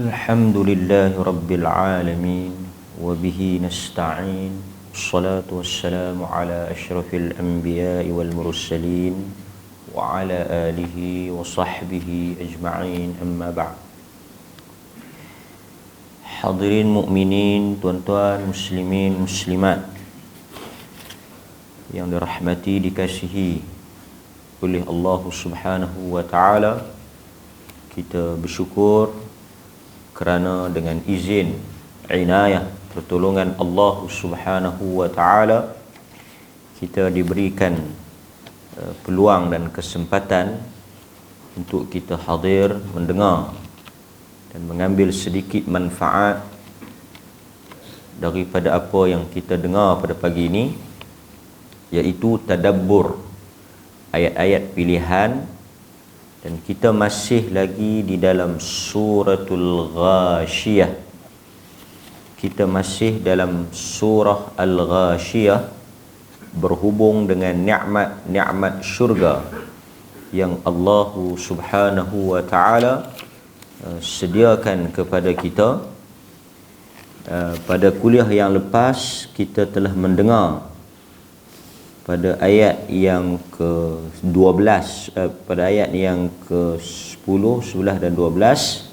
الحمد لله رب العالمين وبه نستعين الصلاة والسلام على أشرف الأنبياء والمرسلين وعلى آله وصحبه أجمعين أما بعد. Hadirin mukminin, tuan-tuan, muslimin, muslimat yang dirahmati, dikasihi oleh Allah Subhanahu wa taala, kita bersyukur kerana dengan izin, inayah, pertolongan Allah Subhanahu wa taala kita diberikan peluang dan kesempatan untuk kita hadir, mendengar dan mengambil sedikit manfaat daripada apa yang kita dengar pada pagi ini, iaitu tadabbur ayat-ayat pilihan. Dan kita masih lagi di dalam suratul Ghashiyah. Kita masih dalam surah Al-Ghashiyah, berhubung dengan nikmat-nikmat syurga yang Allah Subhanahu wa taala sediakan kepada kita. Pada kuliah yang lepas kita telah mendengar pada ayat yang ke-12, pada ayat yang ke-10, 11 dan 12,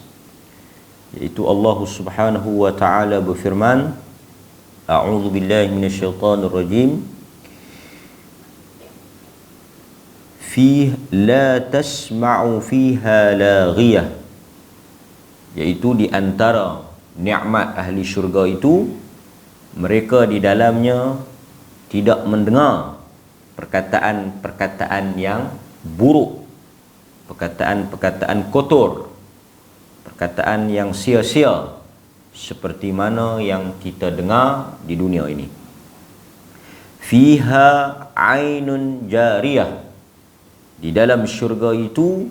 iaitu Allah Subhanahu wa taala berfirman, A'udzu billahi minasyaitonir rajim, la tasma'u fiha laghiyah, iaitu di antara nikmat ahli syurga itu, mereka di dalamnya tidak mendengar perkataan-perkataan yang buruk, perkataan-perkataan kotor, perkataan yang sia-sia seperti mana yang kita dengar di dunia ini. Fiha ainun jariyah, di dalam syurga itu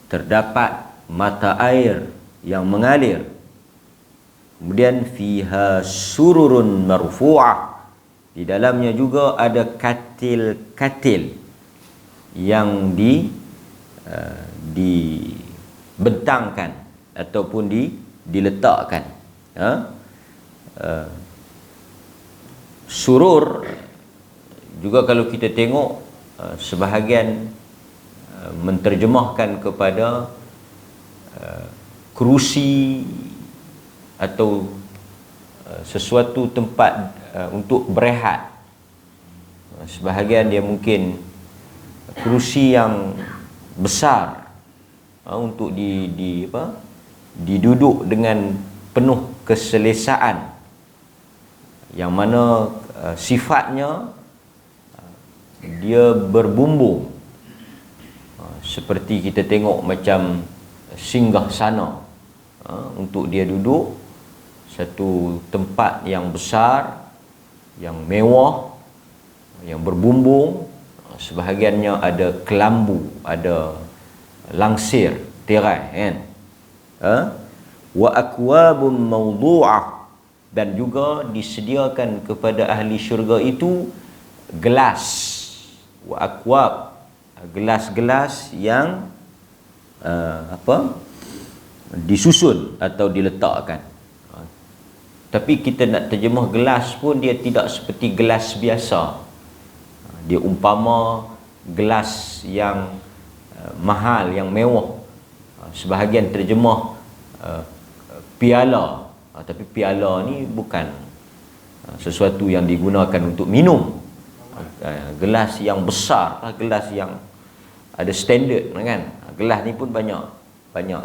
terdapat mata air yang mengalir. Kemudian fiha sururun marfu'ah, di dalamnya juga ada katil-katil yang dibentangkan ataupun diletakkan. Surur juga kalau kita tengok, sebahagian menterjemahkan kepada kerusi atau sesuatu tempat untuk berehat. Sebahagian dia mungkin kerusi yang besar untuk diduduk dengan penuh keselesaan, yang mana sifatnya dia berbumbung, seperti kita tengok macam singgah sana, untuk dia duduk satu tempat yang besar, yang mewah, yang berbumbung. Sebahagiannya ada kelambu, ada langsir, tirai, kan? Wa akwabun mawdu'ah, dan juga disediakan kepada ahli syurga itu gelas. Wa akwab, gelas-gelas yang disusun atau diletakkan. Tapi kita nak terjemah gelas pun dia tidak seperti gelas biasa. Dia umpama gelas yang mahal, yang mewah. Sebahagian terjemah piala, tapi piala ni bukan sesuatu yang digunakan untuk minum. Gelas yang besar, gelas yang ada standard, kan? Gelas ni pun banyak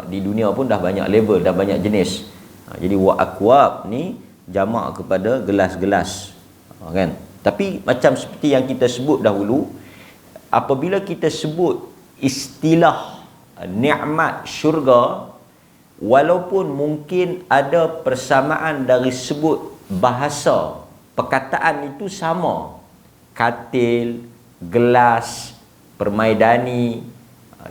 di dunia pun dah banyak level, dah banyak jenis. Jadi wa akwab ni jamak kepada gelas-gelas, kan? Tapi macam seperti yang kita sebut dahulu, apabila kita sebut istilah nikmat syurga, walaupun mungkin ada persamaan dari sebut bahasa, perkataan itu sama, katil, gelas, permaidani,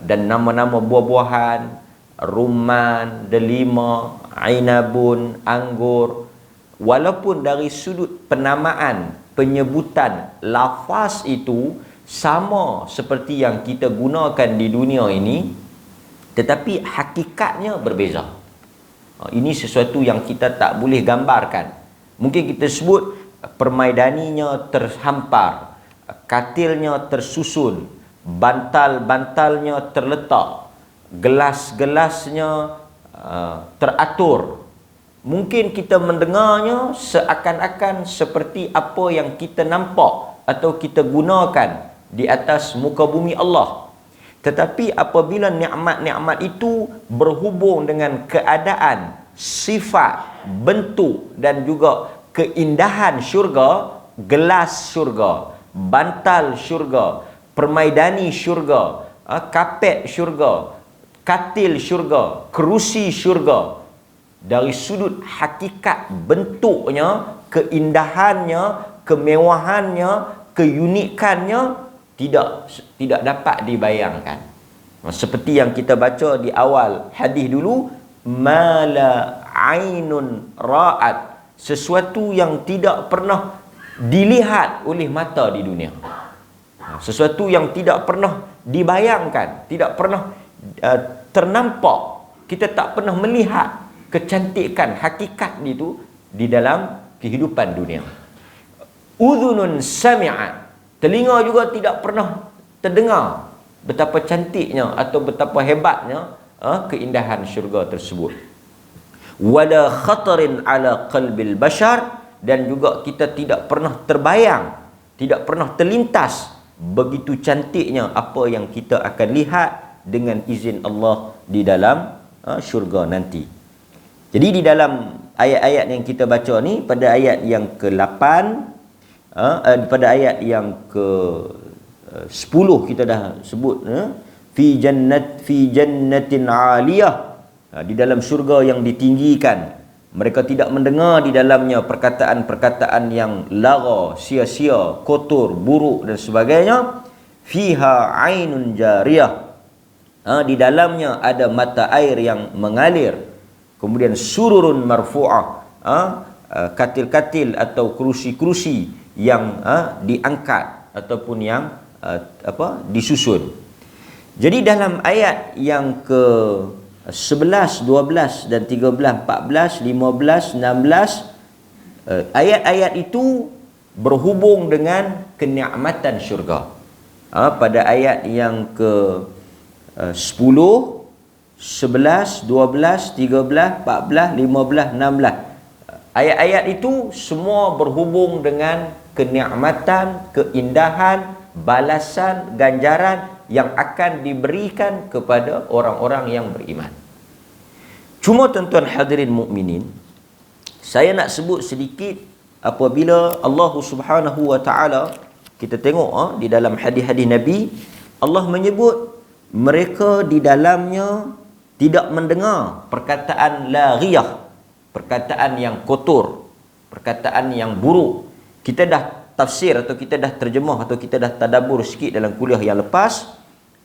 dan nama-nama buah-buahan, rumman, delima, ainabun, anggur, walaupun dari sudut penamaan, penyebutan lafaz itu sama seperti yang kita gunakan di dunia ini, tetapi hakikatnya berbeza. Ini sesuatu yang kita tak boleh gambarkan. Mungkin kita sebut permaidaninya terhampar, katilnya tersusun, bantal-bantalnya terletak, gelas-gelasnya teratur. Mungkin kita mendengarnya seakan-akan seperti apa yang kita nampak atau kita gunakan di atas muka bumi Allah. Tetapi apabila nikmat-nikmat itu berhubung dengan keadaan, sifat, bentuk dan juga keindahan syurga, gelas syurga, bantal syurga, permaidani syurga, kapet syurga, katil syurga, kerusi syurga, dari sudut hakikat bentuknya, keindahannya, kemewahannya, keunikannya tidak dapat dibayangkan. Seperti yang kita baca di awal hadis dulu, mala ainun ra'at, sesuatu yang tidak pernah dilihat oleh mata di dunia. Sesuatu yang tidak pernah dibayangkan, tidak pernah ternampak. Kita tak pernah melihat kecantikan hakikat itu di dalam kehidupan dunia. Udhunun sami'at, telinga juga tidak pernah terdengar betapa cantiknya atau betapa hebatnya keindahan syurga tersebut. Wala khatarin ala qalbil bashar, dan juga kita tidak pernah terbayang, tidak pernah terlintas begitu cantiknya apa yang kita akan lihat dengan izin Allah di dalam syurga nanti. Jadi di dalam ayat-ayat yang kita baca ni, pada ayat yang ke-8, pada ayat yang ke-10 kita dah sebut, fi jannatin 'aliyah, di dalam syurga yang ditinggikan. Mereka tidak mendengar di dalamnya perkataan-perkataan yang lara, sia-sia, kotor, buruk dan sebagainya. Fiha 'ainun jariyah, di dalamnya ada mata air yang mengalir. Kemudian sururun marfu'ah, katil-katil atau kerusi-kerusi yang diangkat ataupun yang disusun. Jadi dalam ayat yang ke 11, 12 dan 13, 14, 15, 16, ayat-ayat itu berhubung dengan kenikmatan syurga. Pada ayat yang ke 10, 11, 12, 13, 14, 15, 16. Ayat-ayat itu semua berhubung dengan kenikmatan, keindahan, balasan, ganjaran yang akan diberikan kepada orang-orang yang beriman. Cuma tuan-tuan hadirin mukminin, saya nak sebut sedikit apabila Allah Subhanahu wa taala, kita tengok di dalam hadis-hadis Nabi, Allah menyebut mereka di dalamnya tidak mendengar perkataan laghiyah, perkataan yang kotor, perkataan yang buruk. Kita dah tafsir atau kita dah terjemah atau kita dah tadabbur sikit dalam kuliah yang lepas,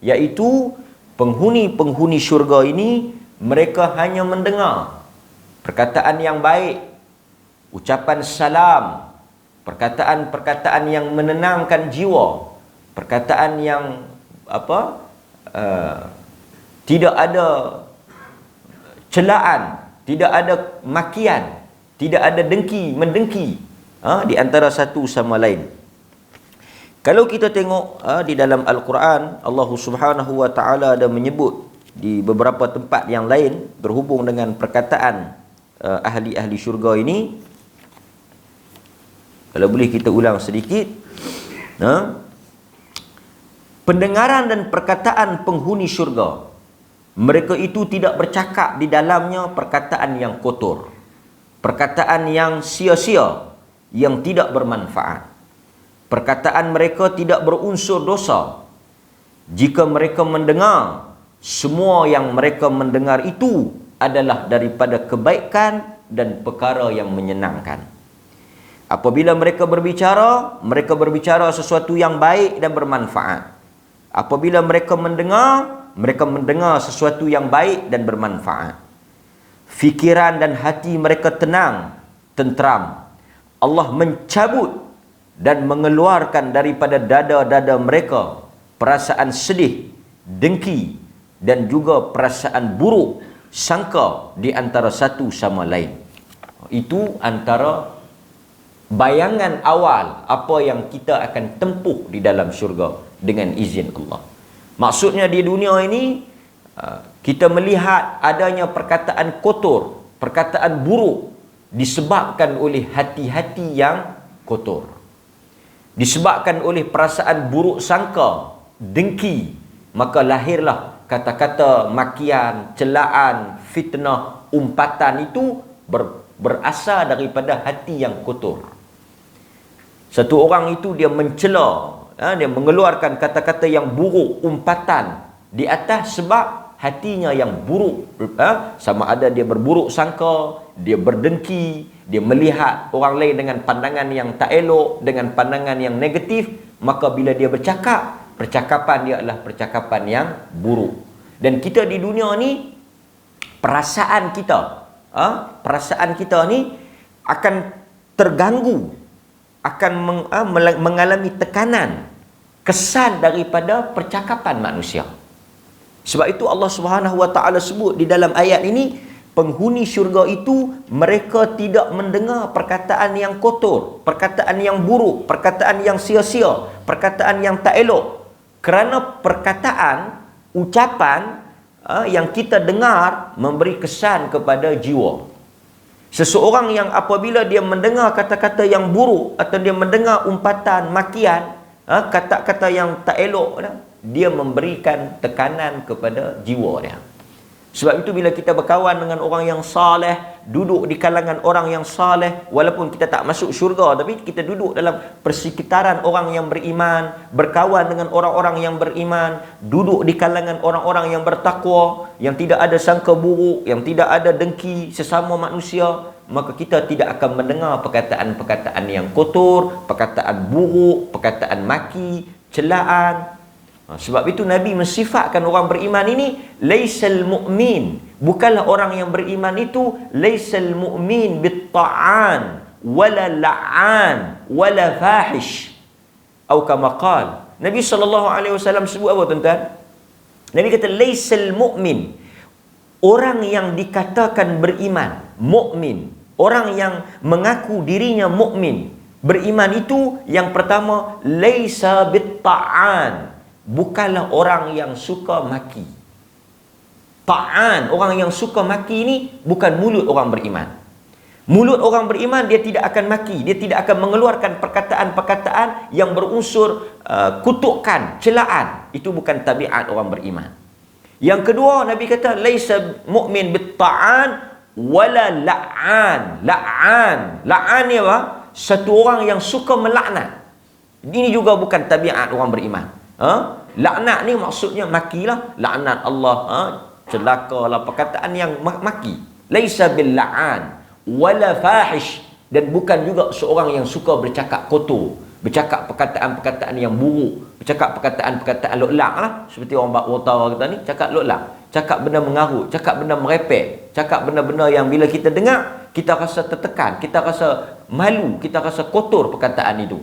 iaitu penghuni-penghuni syurga ini mereka hanya mendengar perkataan yang baik, ucapan salam, perkataan-perkataan yang menenangkan jiwa, perkataan yang tidak ada celaan, tidak ada makian, tidak ada mendengki di antara satu sama lain. Kalau kita tengok di dalam Al-Quran, Allah Subhanahu wa taala ada menyebut di beberapa tempat yang lain berhubung dengan perkataan ahli-ahli syurga ini. Kalau boleh kita ulang sedikit. Pendengaran dan perkataan penghuni syurga, mereka itu tidak bercakap di dalamnya perkataan yang kotor, perkataan yang sia-sia, yang tidak bermanfaat. Perkataan mereka tidak berunsur dosa. Jika mereka mendengar, semua yang mereka mendengar itu adalah daripada kebaikan dan perkara yang menyenangkan. Apabila mereka berbicara sesuatu yang baik dan bermanfaat. Apabila mereka mendengar sesuatu yang baik dan bermanfaat. Fikiran dan hati mereka tenang, tentram. Allah mencabut dan mengeluarkan daripada dada-dada mereka perasaan sedih, dengki dan juga perasaan buruk sangka di antara satu sama lain. Itu antara bayangan awal apa yang kita akan tempuh di dalam syurga dengan izin Allah. Maksudnya di dunia ini kita melihat adanya perkataan kotor, perkataan buruk disebabkan oleh hati-hati yang kotor. Disebabkan oleh perasaan buruk sangka, dengki, maka lahirlah kata-kata makian, celaan, fitnah, umpatan itu berasal daripada hati yang kotor. Satu orang itu dia mencela, dia mengeluarkan kata-kata yang buruk, umpatan di atas sebab hatinya yang buruk. Sama ada dia berburuk sangka, dia berdengki, dia melihat orang lain dengan pandangan yang tak elok, dengan pandangan yang negatif, maka bila dia bercakap, percakapan dia adalah percakapan yang buruk. Dan kita di dunia ni, perasaan kita ni akan terganggu, akan mengalami tekanan, kesan daripada percakapan manusia. Sebab itu Allah Subhanahu Wa Taala sebut di dalam ayat ini, penghuni syurga itu mereka tidak mendengar perkataan yang kotor, perkataan yang buruk, perkataan yang sia-sia, perkataan yang tak elok. Kerana perkataan, ucapan yang kita dengar memberi kesan kepada jiwa. Seseorang yang apabila dia mendengar kata-kata yang buruk atau dia mendengar umpatan, makian, kata-kata yang tak elok, dia memberikan tekanan kepada jiwa dia. Sebab itu bila kita berkawan dengan orang yang saleh, duduk di kalangan orang yang saleh, walaupun kita tak masuk syurga, tapi kita duduk dalam persekitaran orang yang beriman, berkawan dengan orang-orang yang beriman, duduk di kalangan orang-orang yang bertakwa, yang tidak ada sangka buruk, yang tidak ada dengki sesama manusia, maka kita tidak akan mendengar perkataan-perkataan yang kotor, perkataan buruk, perkataan maki, celaan. Sebab itu Nabi mensifatkan orang beriman ini laisal mu'min, bukanlah orang yang beriman itu laisal mu'min bitta'an wala la'an wala fahish atau kama qala. Nabi SAW sebut apa tuan-tuan? Nabi kata laisal mu'min, orang yang dikatakan beriman, mukmin, orang yang mengaku dirinya mukmin, beriman itu yang pertama laisa bitta'an, bukanlah orang yang suka maki. Ta'an, orang yang suka maki ini bukan mulut orang beriman. Mulut orang beriman dia tidak akan maki, dia tidak akan mengeluarkan perkataan-perkataan yang berunsur kutukan, celaan. Itu bukan tabiat orang beriman. Yang kedua, Nabi kata laisa mu'min bitta'an wala la'an. La'an ni apa? Satu orang yang suka melaknat. Ini juga bukan tabiat orang beriman. Laknat ni maksudnya makilah, laknat Allah, celakalah, perkataan yang maki. Laisa bil la'an wala fahish, dan bukan juga seorang yang suka bercakap kotor, bercakap perkataan-perkataan yang buruk, bercakap perkataan-perkataan loklak lah, seperti orang utara kita ni cakap loklak, cakap benda mengarut, cakap benda merepek, cakap benda-benda yang bila kita dengar kita rasa tertekan, kita rasa malu, kita rasa kotor perkataan itu.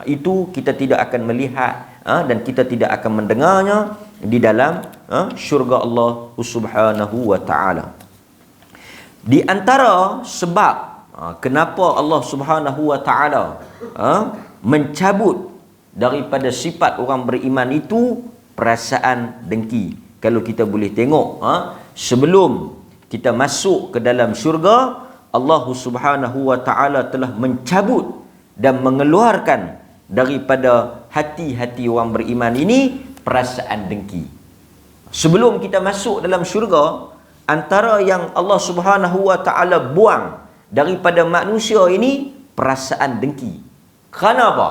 Itu kita tidak akan melihat dan kita tidak akan mendengarnya di dalam syurga Allah Subhanahu wa taala. Di antara sebab kenapa Allah Subhanahu wa taala mencabut daripada sifat orang beriman itu perasaan dengki. Kalau kita boleh tengok sebelum kita masuk ke dalam syurga, Allah Subhanahu wa taala telah mencabut dan mengeluarkan daripada hati-hati orang beriman ini perasaan dengki. Sebelum kita masuk dalam syurga, antara yang Allah Subhanahu wa taala buang daripada manusia ini perasaan dengki. Kerana apa?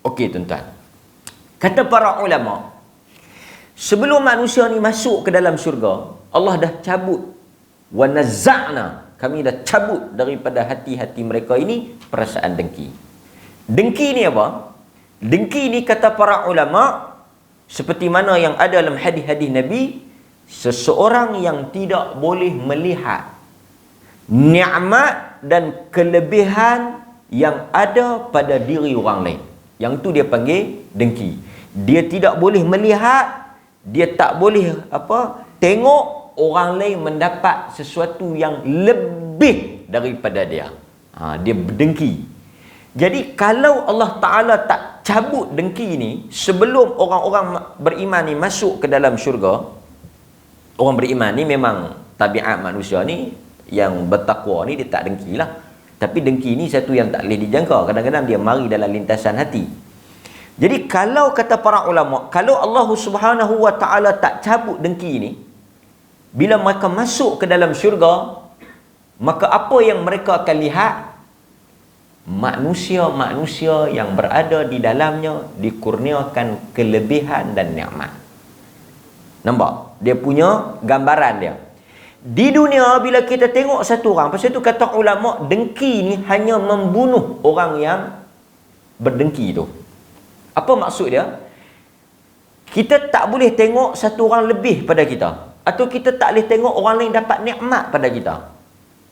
Okey tuan-tuan. Kata para ulama, sebelum manusia ni masuk ke dalam syurga, Allah dah cabut, wa nazza'na, kami dah cabut daripada hati-hati mereka ini perasaan dengki. Dengki ni apa? Dengki ni kata para ulama, seperti mana yang ada dalam hadis-hadis Nabi, seseorang yang tidak boleh melihat nikmat dan kelebihan yang ada pada diri orang lain. Yang tu dia panggil dengki. Dia tidak boleh melihat, dia tak boleh tengok orang lain mendapat sesuatu yang lebih daripada dia. Dia berdengki. Jadi kalau Allah Ta'ala tak cabut dengki ni sebelum orang-orang beriman ni masuk ke dalam syurga, orang beriman ni memang tabiat manusia ni yang bertakwa ni dia tak dengki lah. Tapi dengki ni satu yang tak boleh dijangka. Kadang-kadang dia mari dalam lintasan hati. Jadi kalau kata para ulama, kalau Allah Subhanahu Wa Ta'ala tak cabut dengki ni, bila mereka masuk ke dalam syurga, maka apa yang mereka akan lihat? Manusia-manusia yang berada di dalamnya dikurniakan kelebihan dan nikmat. Nampak? Dia punya gambaran dia. Di dunia bila kita tengok satu orang, pasal tu kata ulama, dengki ni hanya membunuh orang yang berdengki tu. Apa maksud dia? Kita tak boleh tengok satu orang lebih pada kita, atau kita tak boleh tengok orang lain dapat nikmat pada kita.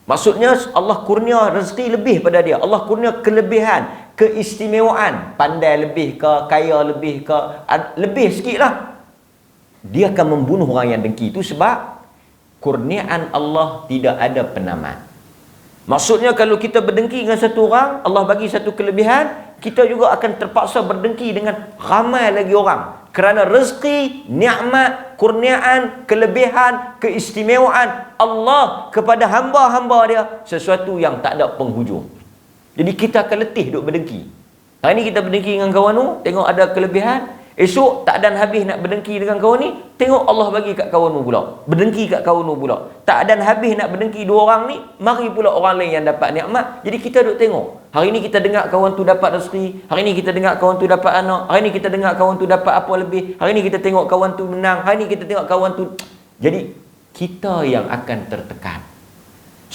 Maksudnya Allah kurnia rezeki lebih pada dia, Allah kurnia kelebihan, keistimewaan, pandai lebih ke, kaya lebih ke, lebih sikit lah. Dia akan membunuh orang yang dengki itu sebab kurniaan Allah tidak ada penamat. Maksudnya kalau kita berdengki dengan satu orang, Allah bagi satu kelebihan, kita juga akan terpaksa berdengki dengan ramai lagi orang. Kerana rezeki, nikmat, kurniaan, kelebihan, keistimewaan Allah kepada hamba-hamba dia sesuatu yang tak ada penghujung. Jadi kita akan letih duk berdengki. Hari ni kita berdengki dengan kawan tu, tengok ada kelebihan. Esok tak dan habis nak berdengki dengan kawan ni, tengok Allah bagi kat kawan tu pula, berdengki kat kawan tu pula. Tak dan habis nak berdengki dua orang ni, mari pula orang lain yang dapat nikmat. Jadi kita duk tengok. Hari ni kita dengar kawan tu dapat rezeki, hari ni kita dengar kawan tu dapat anak, hari ni kita dengar kawan tu dapat apa lebih, hari ni kita tengok kawan tu menang, hari ni kita tengok kawan tu. Jadi kita yang akan tertekan.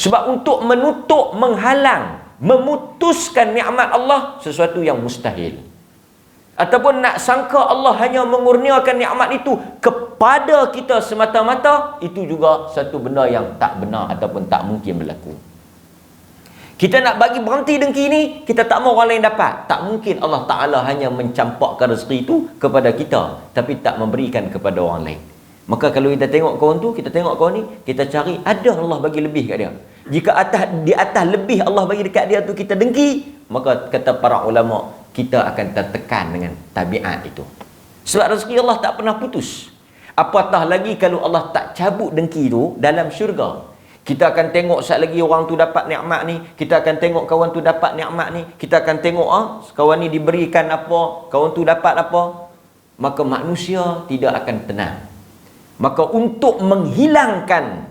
Sebab untuk menutup, menghalang, memutuskan nikmat Allah sesuatu yang mustahil. Ataupun nak sangka Allah hanya mengurniakan nikmat itu kepada kita semata-mata, itu juga satu benda yang tak benar ataupun tak mungkin berlaku. Kita nak bagi berhenti dengki ni, kita tak mau orang lain dapat. Tak mungkin Allah Ta'ala hanya mencampakkan rezeki itu kepada kita, tapi tak memberikan kepada orang lain. Maka kalau kita tengok kawan tu, kita tengok kawan ni, kita cari ada Allah bagi lebih kat dia. Jika di atas lebih Allah bagi dekat dia tu kita dengki, maka kata para ulama, kita akan tertekan dengan tabiat itu. Sebab rezeki Allah tak pernah putus. Apatah lagi kalau Allah tak cabut dengki tu dalam syurga. Kita akan tengok saat lagi orang tu dapat nikmat ni, kita akan tengok kawan tu dapat nikmat ni, kita akan tengok kawan ni diberikan apa, kawan tu dapat apa. Maka manusia tidak akan tenang. Maka untuk menghilangkan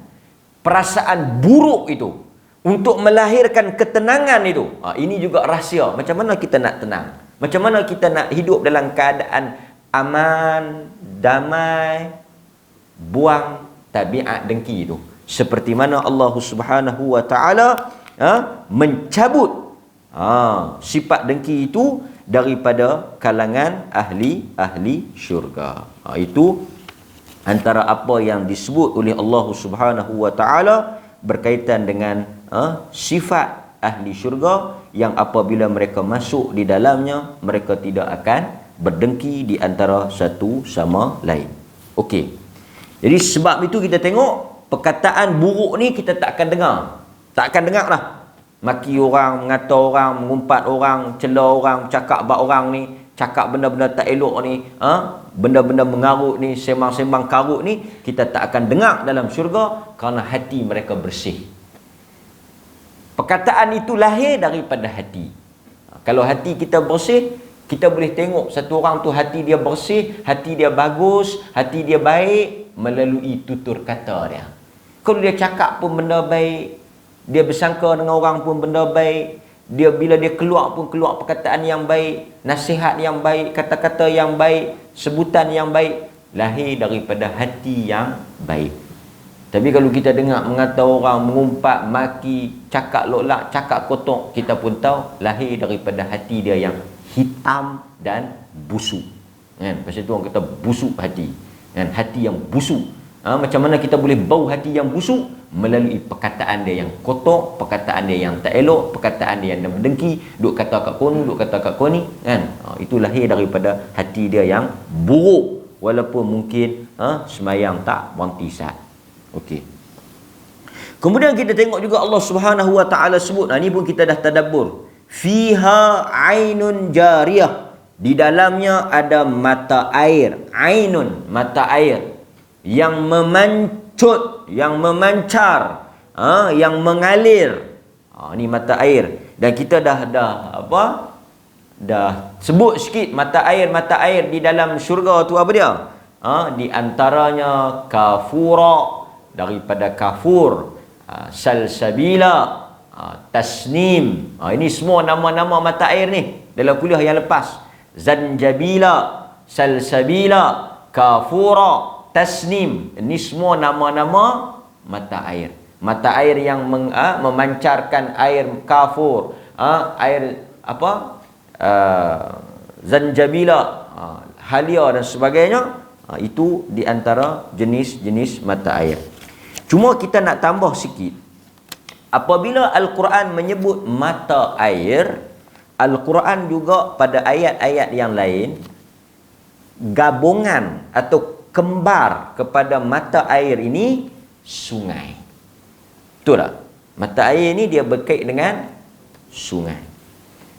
perasaan buruk itu, untuk melahirkan ketenangan itu, ini juga rahsia. Macam mana kita nak tenang? Macam mana kita nak hidup dalam keadaan aman, damai, buang tabiat dengki itu. Seperti mana Allah Subhanahu Wa Ta'ala mencabut sifat dengki itu daripada kalangan ahli syurga. Itu antara apa yang disebut oleh Allah Subhanahu Wa Ta'ala berkaitan dengan sifat ahli syurga yang apabila mereka masuk di dalamnya, mereka tidak akan berdengki di antara satu sama lain. Okey. Jadi sebab itu kita tengok perkataan buruk ni kita tak akan dengar. Tak akan dengar lah. Maki orang, mengata orang, mengumpat orang, cela orang, cakap bab orang ni, cakap benda-benda tak elok ni, benda-benda mengarut ni, sembang-sembang karut ni, kita tak akan dengar dalam syurga kerana hati mereka bersih. Perkataan itu lahir daripada hati. Kalau hati kita bersih, kita boleh tengok satu orang tu hati dia bersih, hati dia bagus, hati dia baik melalui tutur kata dia. Kalau dia cakap pun benda baik, dia bersangka dengan orang pun benda baik, dia bila dia keluar pun keluar perkataan yang baik, nasihat yang baik, kata-kata yang baik, sebutan yang baik, lahir daripada hati yang baik. Tapi kalau kita dengar mengata orang, mengumpat, maki, cakap lolak, cakap kotor, kita pun tahu lahir daripada hati dia yang hitam dan busuk. Kan? Pasal tu orang kata busuk hati. Kan? Hati yang busuk. Macam mana kita boleh bau hati yang busuk? Melalui perkataan dia yang kotor, perkataan dia yang tak elok, perkataan dia yang mendengki, duk kata kat kau, duk kata kat kau ni, kan? Itu lahir daripada hati dia yang buruk, walaupun mungkin semayang tak berhenti sat. Okey. Kemudian kita tengok juga Allah Subhanahu wa taala sebut, ni pun kita dah tadabbur. Fiha ainun jariyah. Di dalamnya ada mata air. Ainun, mata air yang memancut, yang memancar, yang mengalir. Ni mata air. Dan kita dah sebut sikit mata air di dalam syurga tu apa dia? Di antaranya kafura, daripada kafur, salsabila, tasnim. Ini semua nama-nama mata air ni dalam kuliah yang lepas. Zanjabila, salsabila, kafura, tasnim. Ini semua nama-nama mata air. Mata air yang memancarkan air kafur, air zanjabila, halia dan sebagainya. Itu di antara jenis-jenis mata air. Cuma kita nak tambah sikit. Apabila Al-Quran menyebut mata air, Al-Quran juga pada ayat-ayat yang lain gabungan atau kembar kepada mata air ini sungai. Betul tak? Mata air ini dia berkait dengan sungai.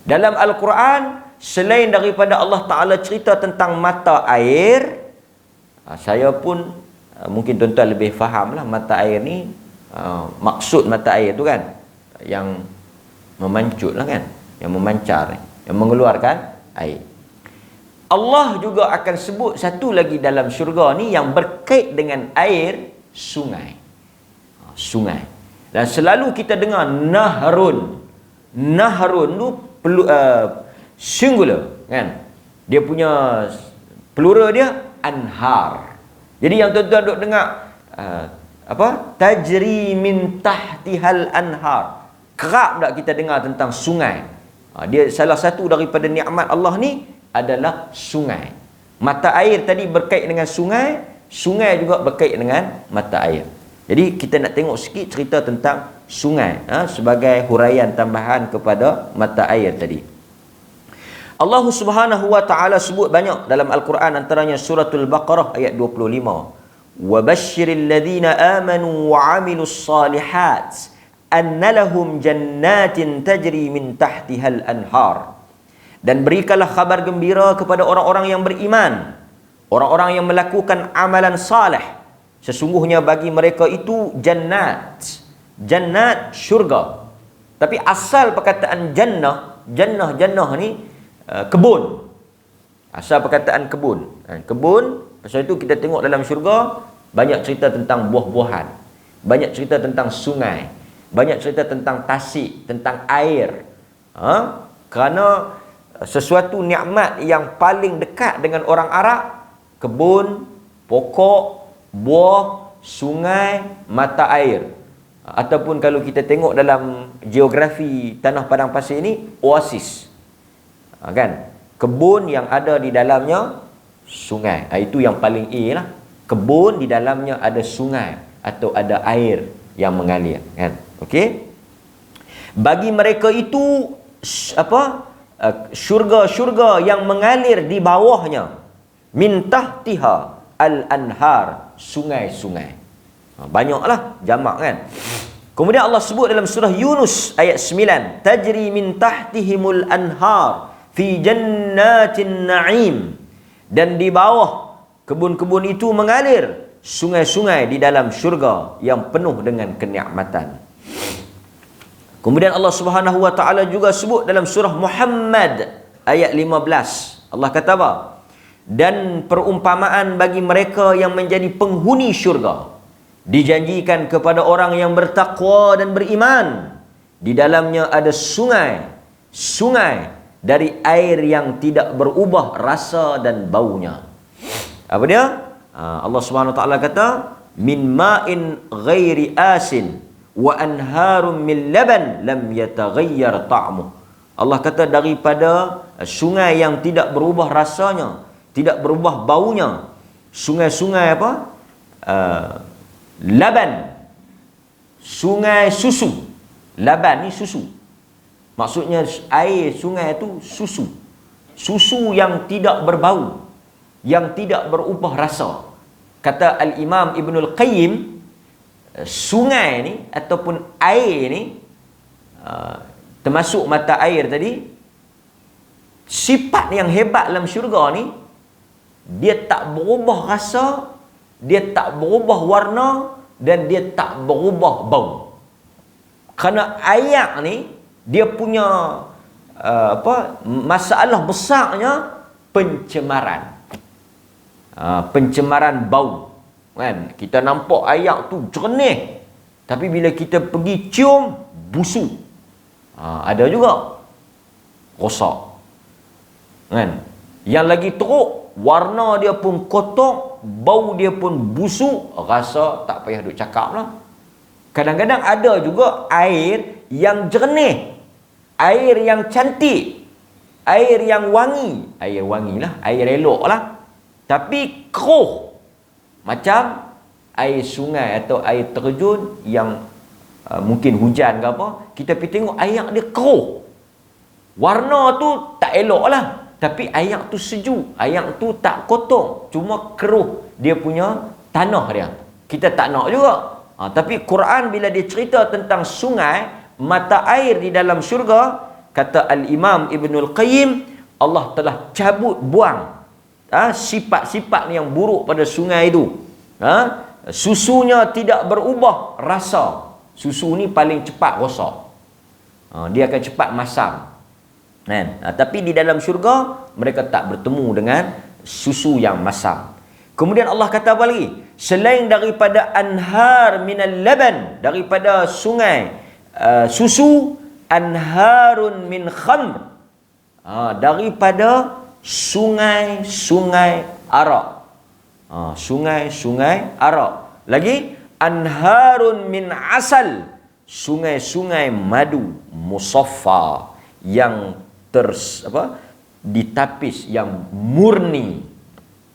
Dalam Al-Quran, selain daripada Allah Ta'ala cerita tentang mata air, saya pun mungkin tuan-tuan lebih faham lah mata air ni, maksud mata air tu kan, yang memancut lah kan, yang memancar, yang mengeluarkan air. Allah juga akan sebut satu lagi dalam syurga ni yang berkait dengan air, sungai. Sungai. Dan selalu kita dengar nahrun. Nahrun tu singular kan. Dia punya plural dia anhar. Jadi yang tuan-tuan duk dengar tajri min tahtihal anhar. Kerap tak kita dengar tentang sungai. Dia salah satu daripada nikmat Allah ni adalah sungai. Mata air tadi berkait dengan sungai, sungai juga berkait dengan mata air. Jadi kita nak tengok sikit cerita tentang sungai sebagai huraian tambahan kepada mata air tadi. Allah Subhanahu wa taala sebut banyak dalam Al-Quran, antaranya suratul Baqarah ayat 25. Wa basyiril ladzina amanu wa 'amilus salihat anna lahum jannatin tajri min tahtihal anhar. Dan berikanlah kabar gembira kepada orang-orang yang beriman, orang-orang yang melakukan amalan saleh. Sesungguhnya bagi mereka itu jannat. Jannat, syurga. Tapi asal perkataan jannah ni kebun. Asal perkataan kebun. Kebun, pasal itu kita tengok dalam syurga banyak cerita tentang buah-buahan. Banyak cerita tentang sungai. Banyak cerita tentang tasik, tentang air. Kerana sesuatu nikmat yang paling dekat dengan orang Arab, kebun, pokok, buah, sungai, mata air. Ataupun kalau kita tengok dalam geografi tanah padang pasir ni, oasis. Kan? Kebun yang ada di dalamnya sungai. Itu yang paling A lah. Kebun di dalamnya ada sungai atau ada air yang mengalir, kan? Okey? Bagi mereka itu syurga-syurga yang mengalir di bawahnya, min tahtiha al-anhar, sungai-sungai. Banyaklah jamak kan. Kemudian Allah sebut dalam surah Yunus ayat 9, tajri min tahtihimul anhar fi jannatin na'im. Dan di bawah kebun-kebun itu mengalir sungai-sungai di dalam syurga yang penuh dengan kenikmatan. Kemudian Allah Subhanahu wa taala juga sebut dalam surah Muhammad ayat 15. Allah kata apa? Dan perumpamaan bagi mereka yang menjadi penghuni syurga dijanjikan kepada orang yang bertakwa dan beriman. Di dalamnya ada sungai dari air yang tidak berubah rasa dan baunya. Apa dia? Allah Subhanahu wa taala kata min ma'in ghairi asin wa anharum min laban lam yataghayyar ta'muh. Allah kata daripada sungai yang tidak berubah rasanya, tidak berubah baunya. Sungai-sungai apa? Laban. Sungai susu. Laban ni susu. Maksudnya air sungai itu susu. Susu yang tidak berbau, yang tidak berubah rasa. Kata Al-Imam Ibnul Qayyim, sungai ni ataupun air ni, termasuk mata air tadi, sifat yang hebat dalam syurga ni, dia tak berubah rasa, dia tak berubah warna, dan dia tak berubah bau. Kerana air ni dia punya masalah besarnya pencemaran. Pencemaran bau. Kan? Kita nampak air tu jernih, tapi bila kita pergi cium, busuk. Ada juga rosak. Kan? Yang lagi teruk, warna dia pun kotor, bau dia pun busuk, rasa tak payah duk cakap lah. Kadang-kadang ada juga air yang jernih, air yang cantik, air yang wangi. Air wangi lah, air elok lah, tapi keruh. Macam air sungai atau air terjun yang mungkin hujan ke apa, kita pergi tengok air dia keruh. Warna tu tak elok lah, tapi air tu sejuk, air tu tak kotor, cuma keruh dia punya tanah dia. Kita tak nak juga. Tapi Quran bila dia cerita tentang sungai, mata air di dalam syurga, kata Al-Imam Ibnul Qayyim, Allah telah cabut buang sifat-sifat yang buruk pada sungai itu. Susunya tidak berubah rasa. Susu ni paling cepat rosak. Dia akan cepat masam. Kan? Tapi di dalam syurga mereka tak bertemu dengan susu yang masam. Kemudian Allah kata apa lagi? Selain daripada anhar minal laban, daripada sungai susu, anharun min khamr, daripada sungai-sungai arak. Sungai-sungai arak. Lagi anharun min asal, sungai-sungai madu musaffa, yang ditapis, yang murni.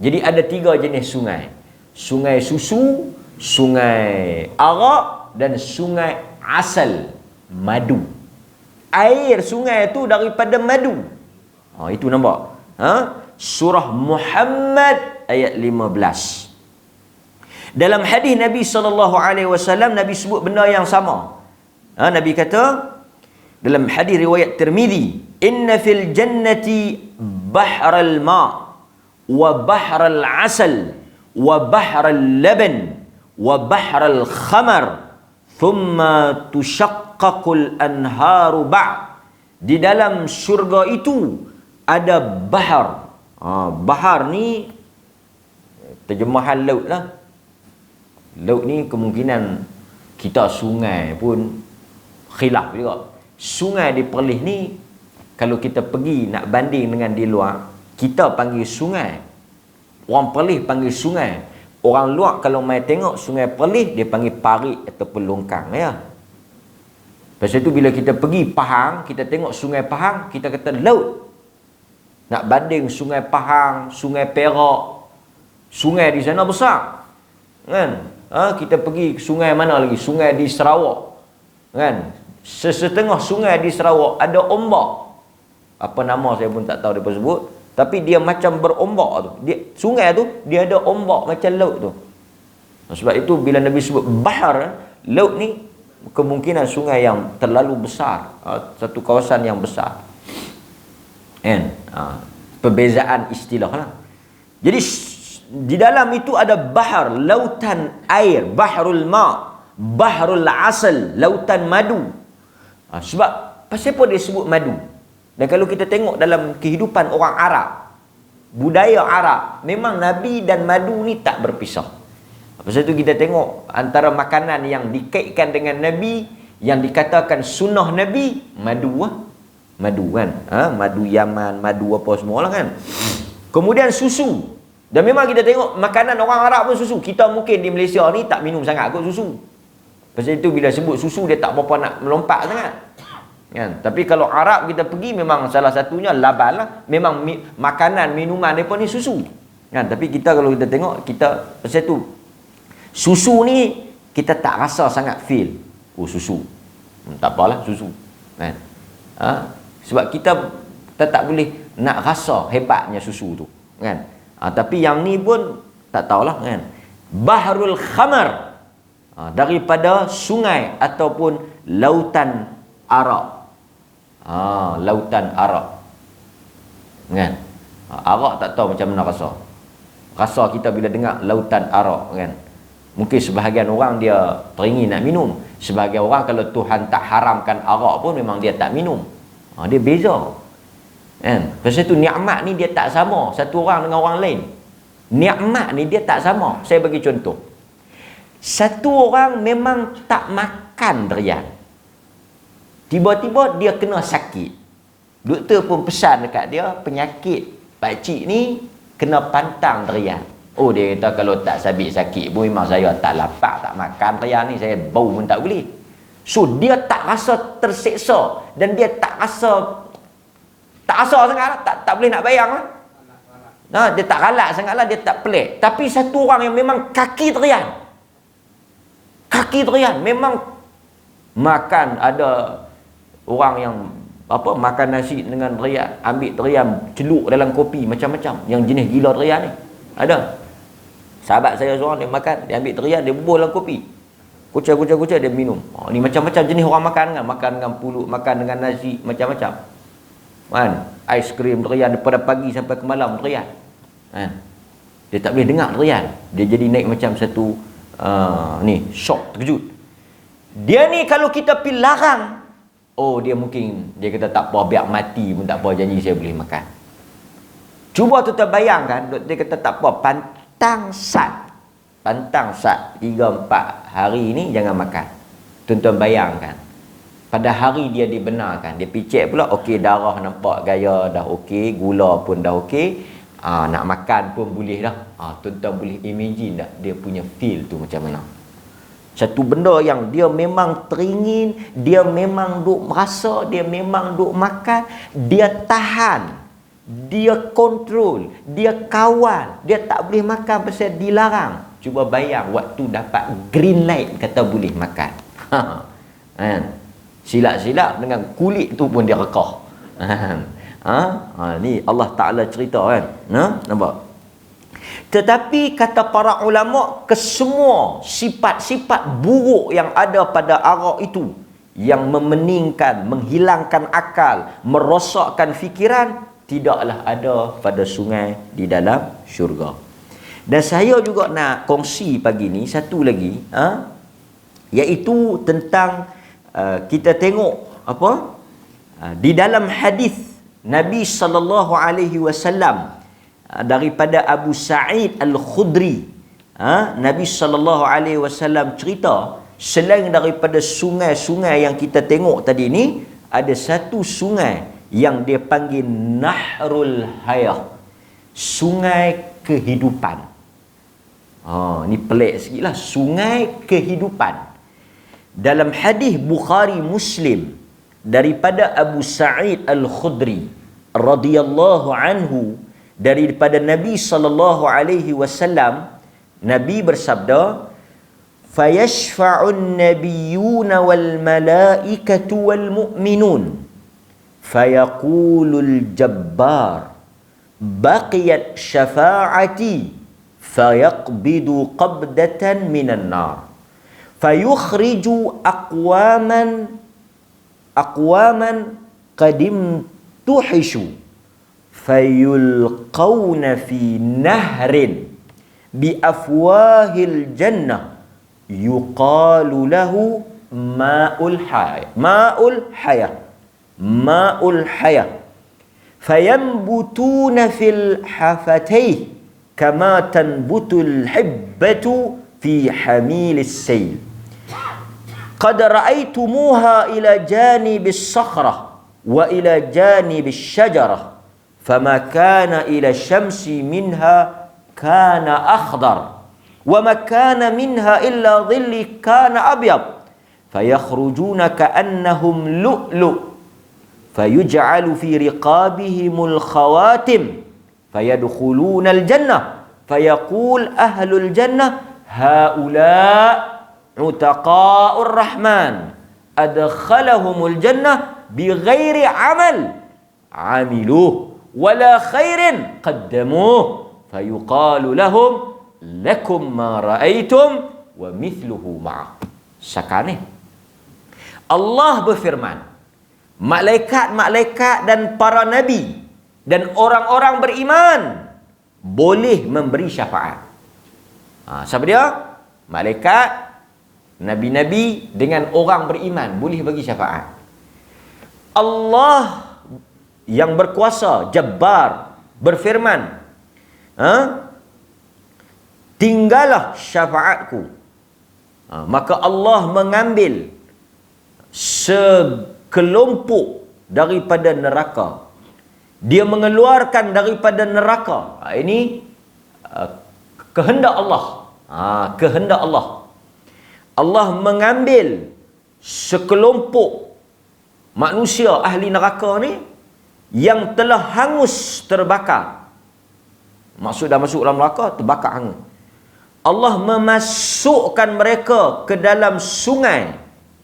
Jadi ada 3 jenis sungai. Sungai susu, sungai arak, dan sungai asal, madu. Air sungai itu daripada madu. Itu nampak. Surah Muhammad ayat 15. Dalam hadis Nabi SAW, Nabi sebut benda yang sama. Nabi kata dalam hadis riwayat Tirmizi, inna fil jannati bahral ma' wa bahral asal wa bahral laban wa bahral khamar thumma tushaqqaqul anharu ba'. Di dalam syurga itu ada bahar. Bahar ni terjemahan laut lah. Laut ni kemungkinan kita sungai pun khilaf juga. Sungai di Perlis ni, kalau kita pergi nak banding dengan di luar, kita panggil sungai, orang Perlis panggil sungai. Orang luar kalau mai tengok sungai Perlis, dia panggil parit ataupun longkang, ya. Lepas itu bila kita pergi Pahang, kita tengok sungai Pahang, kita kata laut. Nak banding sungai Pahang, sungai Perak, sungai di sana besar, kan? Kita pergi sungai mana lagi? Sungai di Sarawak, kan? Setengah sungai di Sarawak ada ombak. Apa nama saya pun tak tahu dia sebut, tapi dia macam berombak tu. Sungai tu dia ada ombak macam laut tu. Sebab itu bila Nabi sebut bahar, laut ni kemungkinan sungai yang terlalu besar, satu kawasan yang besar. Kan? Perbezaan istilah lah. Jadi di dalam itu ada bahar, lautan air, bahrul ma', bahrul asal, lautan madu. Sebab pasal apa dia sebut madu? Dan kalau kita tengok dalam kehidupan orang Arab, budaya Arab, memang Nabi dan madu ni tak berpisah. Pasal itu kita tengok antara makanan yang dikaitkan dengan Nabi, yang dikatakan sunnah Nabi, madu lah. Madu kan, madu Yaman, madu apa semua lah kan. Kemudian susu. Dan memang kita tengok makanan orang Arab pun susu. Kita mungkin di Malaysia ni tak minum sangat kot susu. Pasal itu bila sebut susu, dia tak berapa nak melompat sangat, kan? Tapi kalau Arab kita pergi, memang salah satunya laban lah. Memang makanan, minuman mereka ni susu, kan? Tapi kita kalau kita tengok, kita pasal itu susu ni kita tak rasa sangat feel. Susu, tak apalah susu, kan? Sebab kita tak boleh nak rasa hebatnya susu tu, kan? Tapi yang ni pun tak tahulah, kan? Bahrul khamar, daripada sungai ataupun lautan Arak. Lautan Arak. Kan? Arak tak tahu macam mana rasa. Rasa kita bila dengar lautan Arak kan. Mungkin sebahagian orang dia teringin nak minum. Sebahagian orang kalau Tuhan tak haramkan arak pun memang dia tak minum. Dia beza. Kan? Pasal tu nikmat ni dia tak sama satu orang dengan orang lain. Nikmat ni dia tak sama. Saya bagi contoh. Satu orang memang tak makan durian. Tiba-tiba dia kena sakit. Doktor pun pesan dekat dia, penyakit pakcik ni kena pantang durian. Oh, dia kata kalau tak sabit sakit pun memang saya tak lapar, tak makan durian ni, saya bau pun tak boleh. So dia tak rasa terseksa dan dia tak rasa sangat, tak boleh nak bayang lah. Dia tak galak sangat lah, dia tak pelik. Tapi satu orang yang memang kaki durian memang makan, ada orang yang makan nasi dengan durian, ambil durian celuk dalam kopi macam-macam, yang jenis gila durian ni ada. Sahabat saya seorang dia makan, dia ambil durian, dia bubuh dalam kopi, kucai dia minum. Ni macam-macam jenis orang makan dengan pulut, makan dengan nasi macam-macam kan. Aiskrim durian daripada pagi sampai ke malam durian kan. Dia tak boleh dengar durian, dia jadi naik macam satu shock, terkejut. Dia ni kalau kita pergi larang, dia mungkin dia kata tak apa, biar mati pun tak apa, janji saya boleh makan. Cuba tuan-tuan bayangkan, dia kata tak apa, pantang sat 3-4 hari ni jangan makan. Tuan-tuan bayangkan, pada hari dia dibenarkan, dia picek pula, okey, darah nampak gaya dah okey, gula pun dah okey, nak makan pun boleh dah. Tuan-tuan boleh imagine tak dia punya feel tu macam mana? Satu benda yang dia memang teringin, dia memang duk merasa, dia memang duk makan, dia tahan, dia kontrol, dia kawal, dia tak boleh makan pasal dilarang. Cuba bayang waktu dapat green light kata boleh makan. Kan? Silap-silap dengan kulit tu pun dia rekah. Ni Allah Ta'ala cerita kan. Nampak? Tetapi kata para ulama, kesemua sifat-sifat buruk yang ada pada arak itu, yang memeningkan, menghilangkan akal, merosakkan fikiran, tidaklah ada pada sungai di dalam syurga. Dan saya juga nak kongsi pagi ni satu lagi, iaitu tentang kita tengok di dalam hadis Nabi sallallahu alaihi wasallam daripada Abu Sa'id Al-Khudri. Nabi sallallahu alaihi wasallam cerita, selain daripada sungai-sungai yang kita tengok tadi ni, ada satu sungai yang dia panggil Nahrul Hayah, sungai kehidupan. Ni pelik sikit lah, sungai kehidupan. Dalam hadis Bukhari Muslim daripada Abu Sa'id Al-Khudri radhiyallahu anhu, daripada Nabi sallallahu alaihi wasallam, Nabi bersabda, fayashfa'un nabiyyuna wal malaikatu wal mu'minun fayaqulul jabbar baqiyat syafa'ati fayaqbidu qabdatan minan nar fayukhriju aqwaman qadim tuhishu fayulqawna fi nahrin bi afwahil jannah yuqalu lahu ma'ul hayah fayanbutuna fil hafatayh kama tanbutul hibbatu fi hamilis sayl qad ra'aytumuha ila janibis sakhrah wa ila janibis syajarah فما كان إلى الشمس منها كان أخضر وما كان منها إلا ظل كان أبيض فيخرجون كأنهم لؤلؤ فيجعل في رقابهم الخواتم فيدخلون الجنة فيقول أهل الجنة هؤلاء عتقاء الرحمن أدخلهم الجنة بغير عمل عملوه ولا خير قدموه فيقال لهم لكم ما رأيتم wa mithluhu ma'ah. Sakane Allah berfirman, malaikat-malaikat dan para nabi dan orang-orang beriman boleh memberi syafaat. Siapa dia? Malaikat, nabi-nabi dengan orang beriman boleh bagi syafaat. Allah yang berkuasa, Jabbar, berfirman, tinggallah syafaatku. Maka Allah mengambil sekelompok daripada neraka. Dia mengeluarkan daripada neraka. Ini kehendak Allah. Kehendak Allah. Allah mengambil sekelompok manusia ahli neraka ni yang telah hangus terbakar. Maksud dah masuk dalam neraka, terbakar hangus. Allah memasukkan mereka ke dalam sungai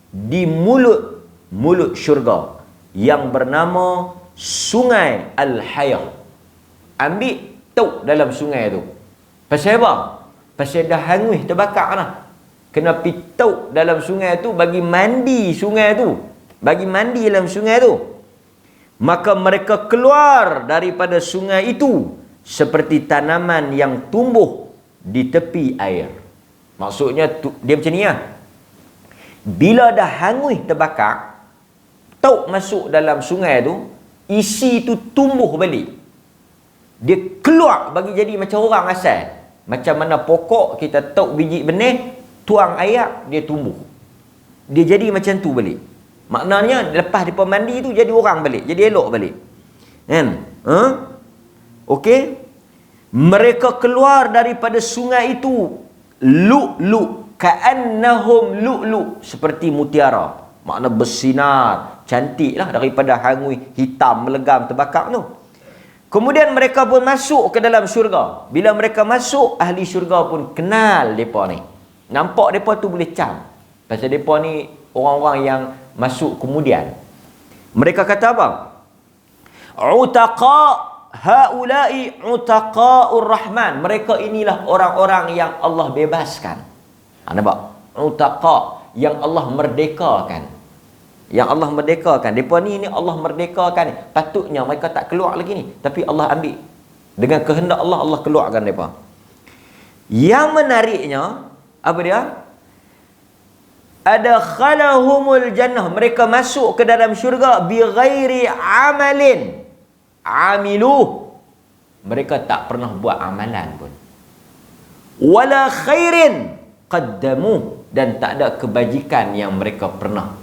di mulut syurga yang bernama Sungai Al-Hayah. Ambil tok dalam sungai tu. Pasal apa? Pasal dah hangus terbakar lah. Kena pergi tok dalam sungai tu bagi mandi sungai tu. Bagi mandi dalam sungai tu. Maka mereka keluar daripada sungai itu seperti tanaman yang tumbuh di tepi air. Maksudnya dia macam ni lah. Bila dah hangus terbakar, tok masuk dalam sungai tu, isi tu tumbuh balik. Dia keluar bagi jadi macam orang asal. Macam mana pokok kita tok biji benih, tuang air, dia tumbuh. Dia jadi macam tu balik. Maknanya lepas dia mandi tu jadi orang balik, jadi elok balik. Kan? Okey? Mereka keluar daripada sungai itu lu'lu', ka'annahum lu'lu', seperti mutiara. Makna bersinar, cantiklah daripada hangus hitam melegam terbakar tu. Kemudian mereka pun masuk ke dalam syurga. Bila mereka masuk, ahli syurga pun kenal depa ni. Nampak depa tu boleh cam. Pasal depa ni orang-orang yang masuk kemudian. Mereka kata apa? Utaqa haula'i utaqa'ur rahman. Mereka inilah orang-orang yang Allah bebaskan. Nampak? Utaqa, yang Allah merdekakan. Yang Allah merdekakan. Depa ni Allah merdekakan. Patutnya mereka tak keluar lagi ni, tapi Allah ambil. Dengan kehendak Allah, Allah keluarkan depa. Yang menariknya apa dia? Adkhalahumul jannah. Mereka masuk ke dalam syurga bighairi amalin amiluh. Mereka tak pernah buat amalan pun. Wala khairin qaddamuh. Dan tak ada kebajikan yang mereka pernah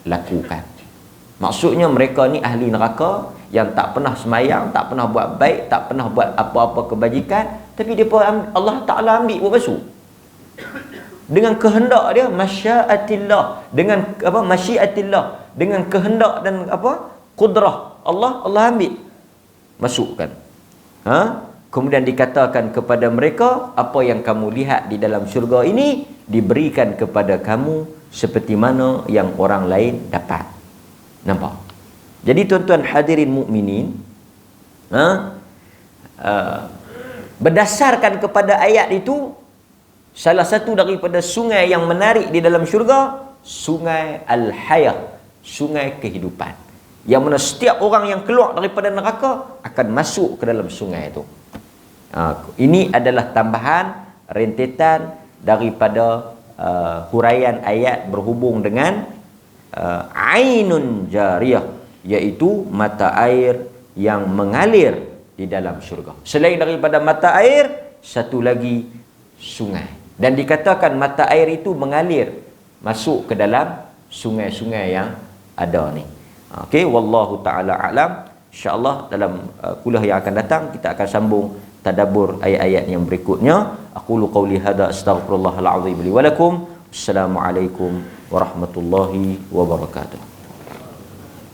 lakukan. Maksudnya mereka ni ahli neraka yang tak pernah semayang, tak pernah buat baik, tak pernah buat apa-apa kebajikan, tapi Allah Ta'ala ambil buat masuk. Dengan kehendak dia, masyaatillah, dengan apa, masyiatillah, dengan kehendak dan apa, kudrah Allah, Allah ambil masukkan. Kemudian dikatakan kepada mereka, apa yang kamu lihat di dalam syurga ini diberikan kepada kamu seperti mana yang orang lain dapat. Nampak? Jadi tuan-tuan hadirin mukminin, berdasarkan kepada ayat itu, salah satu daripada sungai yang menarik di dalam syurga, Sungai Al-Hayah, sungai kehidupan. Yang mana setiap orang yang keluar daripada neraka akan masuk ke dalam sungai itu. Ini adalah tambahan rentetan daripada huraian ayat berhubung dengan ainun jariyah, iaitu mata air yang mengalir di dalam syurga. Selain daripada mata air, satu lagi sungai. Dan dikatakan mata air itu mengalir masuk ke dalam sungai-sungai yang ada ni. Okey, wallahu taala alam. Insya-Allah dalam kuliah yang akan datang kita akan sambung tadabbur ayat-ayat yang berikutnya. Aqulu qauli hadza astaghfirullahal azim li wa lakum. Assalamualaikum warahmatullahi wabarakatuh.